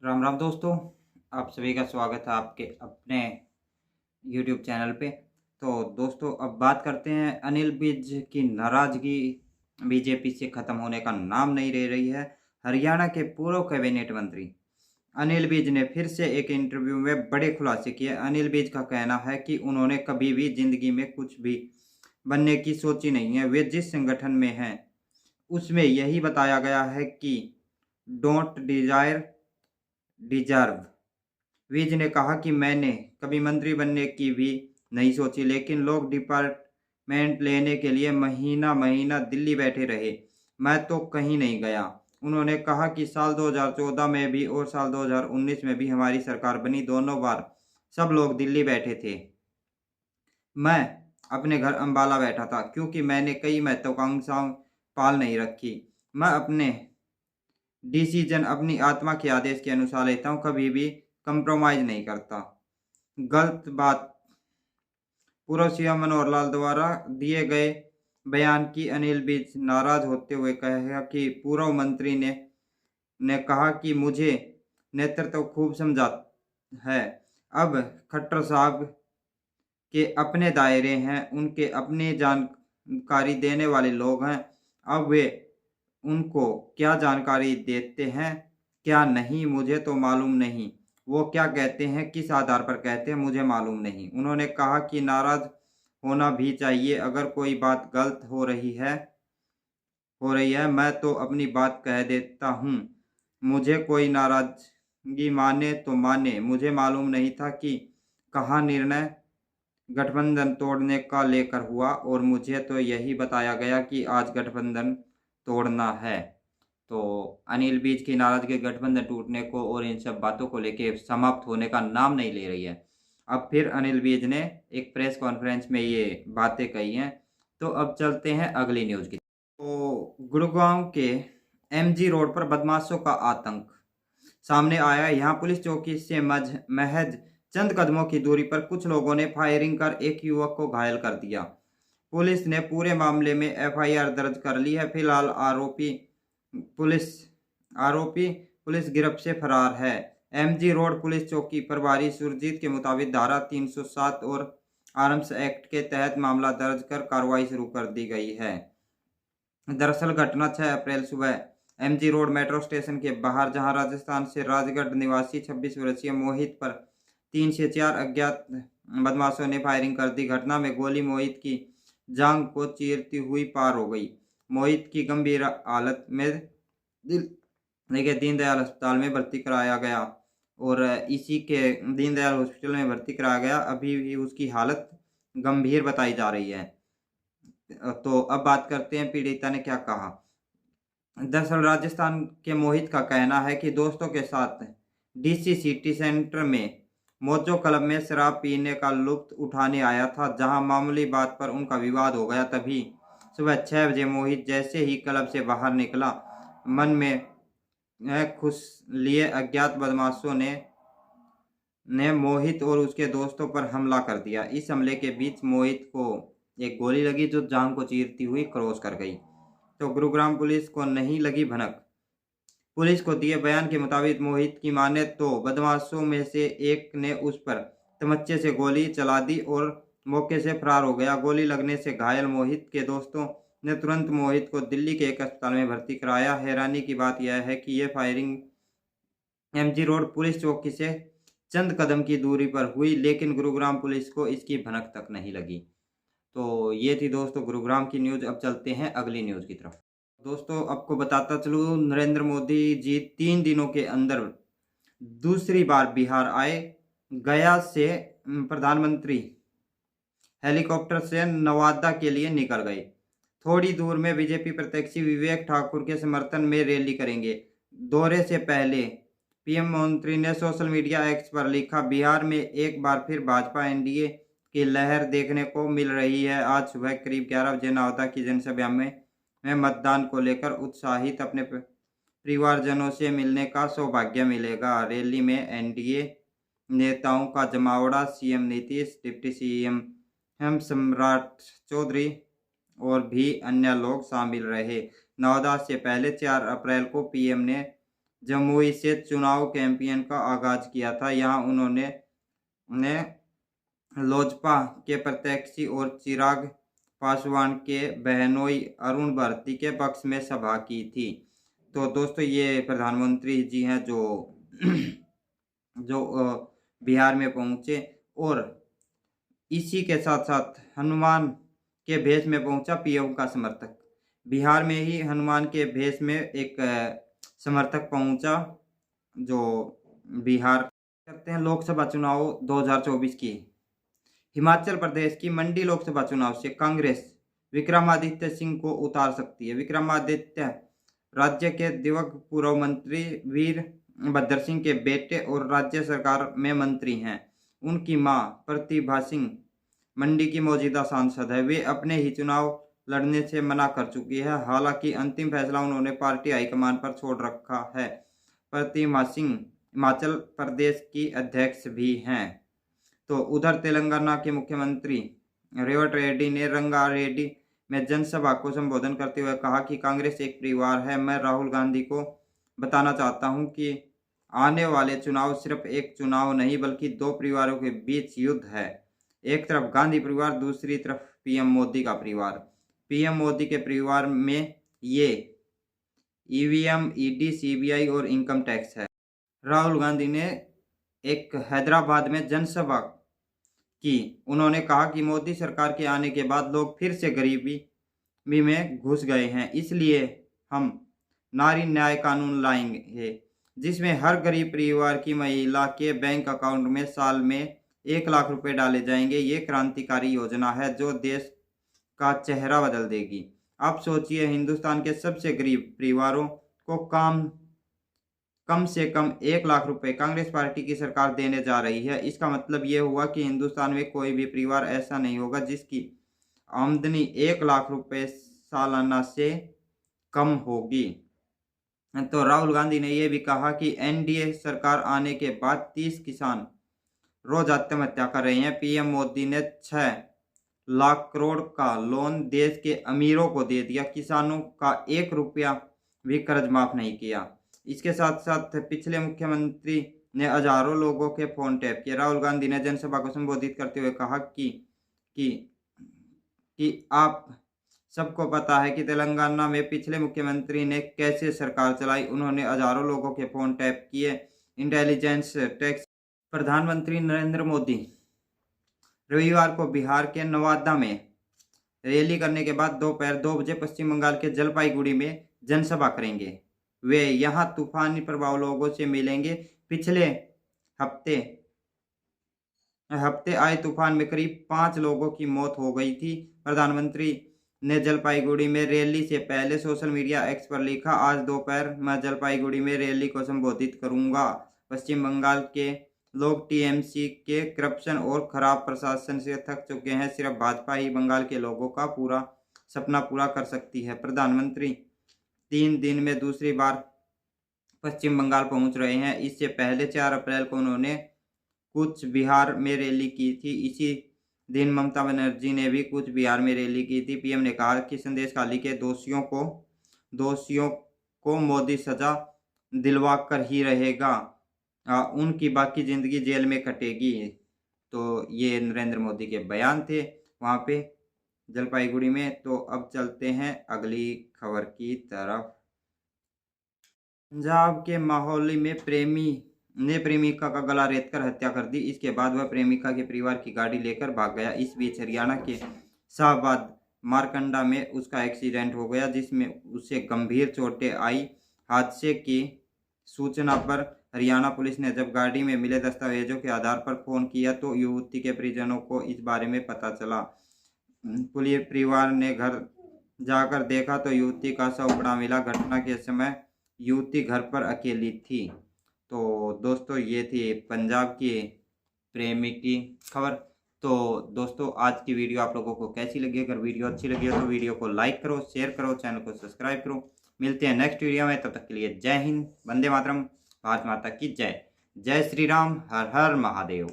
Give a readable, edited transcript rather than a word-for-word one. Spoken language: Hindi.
राम राम दोस्तों। आप सभी का स्वागत है आपके अपने यूट्यूब चैनल पे। तो दोस्तों अब बात करते हैं अनिल विज की नाराज़गी बीजेपी से ख़त्म होने का नाम नहीं ले रही है। हरियाणा के पूर्व कैबिनेट मंत्री अनिल विज ने फिर से एक इंटरव्यू में बड़े खुलासे किए। अनिल विज का कहना है कि उन्होंने कभी भी ज़िंदगी में कुछ भी बनने की सोची नहीं है। वे जिस संगठन में हैं उसमें यही बताया गया है कि डोंट डिजायर डिजर्व। विज ने कहा कि मैंने कभी मंत्री बनने की भी नहीं सोची, लेकिन लोग डिपार्टमेंट लेने के लिए महीना महीना दिल्ली बैठे रहे। मैं तो कहीं नहीं गया। उन्होंने कहा कि साल 2014 में भी और साल 2019 में भी हमारी सरकार बनी, दोनों बार सब लोग दिल्ली बैठे थे। मैं अपने घर अंबाला बैठा था क्योंकि मैंने कई महत्वाकांक्षाएं पाल नहीं रखी। मैं अपने डिसीजन अपनी आत्मा के आदेश के अनुसार लेता हूँ, कभी भी कंप्रोमाइज नहीं करता। गलत बात। पूर्व सीएम मनोहर लाल द्वारा दिए गए बयान की अनिल विज नाराज होते हुए कहा कि पूर्व मंत्री ने कहा कि मुझे नेतृत्व खूब समझा है। अब खट्टर साहब के अपने दायरे हैं, उनके अपने जानकारी देने वाले लोग हैं। अब वे उनको क्या जानकारी देते हैं क्या नहीं मुझे तो मालूम नहीं। वो क्या कहते हैं, किस आधार पर कहते हैं, मुझे मालूम नहीं। उन्होंने कहा कि नाराज होना भी चाहिए, अगर कोई बात गलत हो रही है मैं तो अपनी बात कह देता हूँ। मुझे कोई नाराजगी माने तो माने। मुझे मालूम नहीं था कि कहाँ निर्णय गठबंधन तोड़ने का लेकर हुआ, और मुझे तो यही बताया गया कि आज गठबंधन तोड़ना है। तो अनिल विज की नाराजगी गठबंधन टूटने को और इन सब बातों को लेके समाप्त होने का नाम नहीं ले रही है। अब फिर अनिल विज ने एक प्रेस कॉन्फ्रेंस में ये बातें कही हैं। तो अब चलते हैं अगली न्यूज़ की। तो गुड़गांव के एमजी रोड पर बदमाशों का आतंक सामने आया। यहाँ पुलिस चौकी से महज चंद कदमों की दूरी पर कुछ लोगों ने फायरिंग कर एक युवक को घायल कर दिया। पुलिस ने पूरे मामले में एफआईआर दर्ज कर ली है। फिलहाल पुलिस आरोपी पुलिस गिरफ्त से फरार है। एमजी रोड पुलिस चौकी प्रभारी सुरजीत के मुताबिक धारा 307 और आर्म्स एक्ट के तहत मामला दर्ज कर कार्रवाई शुरू कर दी गई है। दरअसल घटना 6 अप्रैल सुबह एमजी रोड मेट्रो स्टेशन के बाहर, जहां राजस्थान से राजगढ़ निवासी 26 वर्षीय मोहित पर 3 से 4 अज्ञात बदमाशों ने फायरिंग कर दी। घटना में गोली मोहित की जांघ को चीरती हुई पार हो गई। मोहित की गंभीर हालत में देखिए दीनदयाल अस्पताल में भर्ती कराया गया, और इसी के दीनदयाल हॉस्पिटल में भर्ती कराया गया। अभी भी उसकी हालत गंभीर बताई जा रही है। तो अब बात करते हैं पीड़िता ने क्या कहा। दरअसल राजस्थान के मोहित का कहना है कि दोस्तों के साथ डीसी सिटी सेंटर में मोजो क्लब में शराब पीने का लुत्फ उठाने आया था, जहां मामूली बात पर उनका विवाद हो गया। तभी सुबह 6 बजे मोहित जैसे ही क्लब से बाहर निकला, मन में खुश लिए अज्ञात बदमाशों ने मोहित और उसके दोस्तों पर हमला कर दिया। इस हमले के बीच मोहित को एक गोली लगी जो जान को चीरती हुई क्रॉस कर गई। तो गुरुग्राम पुलिस को नहीं लगी भनक। पुलिस को दिए बयान के मुताबिक मोहित की माने तो बदमाशों में से एक ने उस पर तमच्चे से गोली चला दी और मौके से फरार हो गया। गोली लगने से घायल मोहित के दोस्तों ने तुरंत मोहित को दिल्ली के एक अस्पताल में भर्ती कराया। हैरानी की बात यह है कि यह फायरिंग एमजी रोड पुलिस चौकी से चंद कदम की दूरी पर हुई, लेकिन गुरुग्राम पुलिस को इसकी भनक तक नहीं लगी। तो ये थी दोस्तों गुरुग्राम की न्यूज़। अब चलते हैं अगली न्यूज़ की तरफ। दोस्तों आपको बताता चलूँ, नरेंद्र मोदी जी 3 दिनों के अंदर दूसरी बार बिहार आए। गया से प्रधानमंत्री हेलीकॉप्टर से नवादा के लिए निकल गए। थोड़ी दूर में बीजेपी प्रत्याशी विवेक ठाकुर के समर्थन में रैली करेंगे। दौरे से पहले पीएम मंत्री ने सोशल मीडिया एक्स पर लिखा, बिहार में एक बार फिर भाजपा एनडीए की लहर देखने को मिल रही है। आज सुबह करीब 11 बजे नवादा की जनसभा में मतदान को लेकर उत्साहित अपने परिवारजनों से मिलने का सौभाग्य मिलेगा। रैली में एनडीए नेताओं का जमावड़ा, सीएम नीतीश, डिप्टी सीएम हम सम्राट चौधरी और भी अन्य लोग शामिल रहे। नवदा से पहले 4 अप्रैल को पीएम ने जमुई से चुनाव कैंपेन का आगाज किया था। यहाँ उन्होंने लोजपा के प्रत्याशी और चिराग पासवान के बहनोई अरुण भारती के पक्ष में सभा की थी। तो दोस्तों ये प्रधानमंत्री जी हैं जो बिहार में पहुंचे और इसी के साथ साथ हनुमान के भेष में पहुंचा पीएम का समर्थक। बिहार में ही हनुमान के भेष में एक समर्थक पहुंचा जो बिहार करते हैं। लोकसभा चुनाव 2024 की हिमाचल प्रदेश की मंडी लोकसभा चुनाव से कांग्रेस विक्रमादित्य सिंह को उतार सकती है। विक्रमादित्य राज्य के दिवंगत पूर्व मंत्री वीरभद्र सिंह के बेटे और राज्य सरकार में मंत्री हैं। उनकी मां प्रतिभा सिंह मंडी की मौजूदा सांसद है। वे अपने ही चुनाव लड़ने से मना कर चुकी है। हालांकि अंतिम फैसला उन्होंने पार्टी हाईकमान पर छोड़ रखा है। प्रतिभा सिंह हिमाचल प्रदेश की अध्यक्ष भी हैं। तो उधर तेलंगाना के मुख्यमंत्री रेवंत रेड्डी ने रंगारेड्डी में जनसभा को संबोधन करते हुए कहा कि कांग्रेस एक परिवार है। मैं राहुल गांधी को बताना चाहता हूं कि आने वाले चुनाव सिर्फ एक चुनाव नहीं बल्कि दो परिवारों के बीच युद्ध है। एक तरफ गांधी परिवार, दूसरी तरफ पीएम मोदी का परिवार। पीएम मोदी के परिवार में ये ईवीएम, ईडी, सीबीआई और इनकम टैक्स है। राहुल गांधी ने एक हैदराबाद में जनसभा की। उन्होंने कहा कि मोदी सरकार के आने के बाद लोग फिर से गरीबी में घुस गए हैं, इसलिए हम नारी न्याय कानून लाएंगे जिसमें हर गरीब परिवार की महिला के बैंक अकाउंट में साल में 1 लाख रुपए डाले जाएंगे। ये क्रांतिकारी योजना है जो देश का चेहरा बदल देगी। आप सोचिए, हिंदुस्तान के सबसे गरीब परिवारों को कम से कम 1 लाख रुपए कांग्रेस पार्टी की सरकार देने जा रही है। इसका मतलब ये हुआ कि हिंदुस्तान में कोई भी परिवार ऐसा नहीं होगा जिसकी आमदनी 1 लाख रुपए सालाना से कम होगी। तो राहुल गांधी ने यह भी कहा कि एनडीए सरकार आने के बाद 30 किसान रोज आत्महत्या कर रहे हैं। पीएम मोदी ने 6 लाख करोड़ का लोन देश के अमीरों को दे दिया, किसानों का 1 रुपया भी कर्ज माफ नहीं किया। इसके साथ साथ पिछले मुख्यमंत्री ने हजारों लोगों के फोन टैप किए। राहुल गांधी ने जनसभा को संबोधित करते हुए कहा कि आप सबको पता है कि तेलंगाना में पिछले मुख्यमंत्री ने कैसे सरकार चलाई। उन्होंने हजारों लोगों के फोन टैप किए। Intelligence tax. प्रधानमंत्री नरेंद्र मोदी रविवार को बिहार के नवादा में रैली करने के बाद दोपहर 2 बजे पश्चिम बंगाल के जलपाईगुड़ी में जनसभा करेंगे। वे यहां तूफानी प्रभाव लोगों से मिलेंगे। पिछले हफ्ते आए तूफान में करीब 5 लोगों की मौत हो गई थी। प्रधानमंत्री ने जलपाईगुड़ी में रैली से पहले सोशल मीडिया एक्स पर लिखा, आज दोपहर मैं जलपाईगुड़ी में रैली को संबोधित करूंगा। पश्चिम बंगाल के लोग टीएमसी के करप्शन और खराब प्रशासन से थक चुके हैं। सिर्फ भाजपा ही बंगाल के लोगों का पूरा सपना पूरा कर सकती है। प्रधानमंत्री 3 दिन में दूसरी बार पश्चिम बंगाल पहुंच रहे हैं। इससे पहले 4 अप्रैल को उन्होंने कूच बिहार में रैली की थी। इसी दिन ममता बनर्जी ने भी कूच बिहार में रैली की थी। पीएम ने कहा कि संदेशखाली के दोषियों को मोदी सजा दिलवा कर ही रहेगा, उनकी बाकी जिंदगी जेल में कटेगी। तो ये नरेंद्र मोदी के बयान थे वहाँ पे जलपाईगुड़ी में। तो अब चलते हैं अगली खबर की तरफ। पंजाब के माहौली में प्रेमी ने प्रेमिका का गला रेतकर हत्या कर दी। इसके बाद वह प्रेमिका के परिवार की गाड़ी लेकर भाग गया। इस बीच हरियाणा के शाहबाद मारकंडा में उसका एक्सीडेंट हो गया जिसमें उसे गंभीर चोटें आई। हादसे की सूचना पर हरियाणा पुलिस ने जब गाड़ी में मिले दस्तावेजों के आधार पर फोन किया तो युवती के परिजनों को इस बारे में पता चला। पुलिस परिवार ने घर जाकर देखा तो युवती का शव पड़ा मिला। घटना के समय युवती घर पर अकेली थी। तो दोस्तों ये थी पंजाब की प्रेमी की खबर। तो दोस्तों आज की वीडियो आप लोगों को कैसी लगी? अगर वीडियो अच्छी लगी हो तो वीडियो को लाइक करो, शेयर करो, चैनल को सब्सक्राइब करो। मिलते हैं नेक्स्ट वीडियो में, तब तक के लिए जय हिंद, वंदे मातरम, भारत माता की जय। जय श्री राम, हर हर महादेव।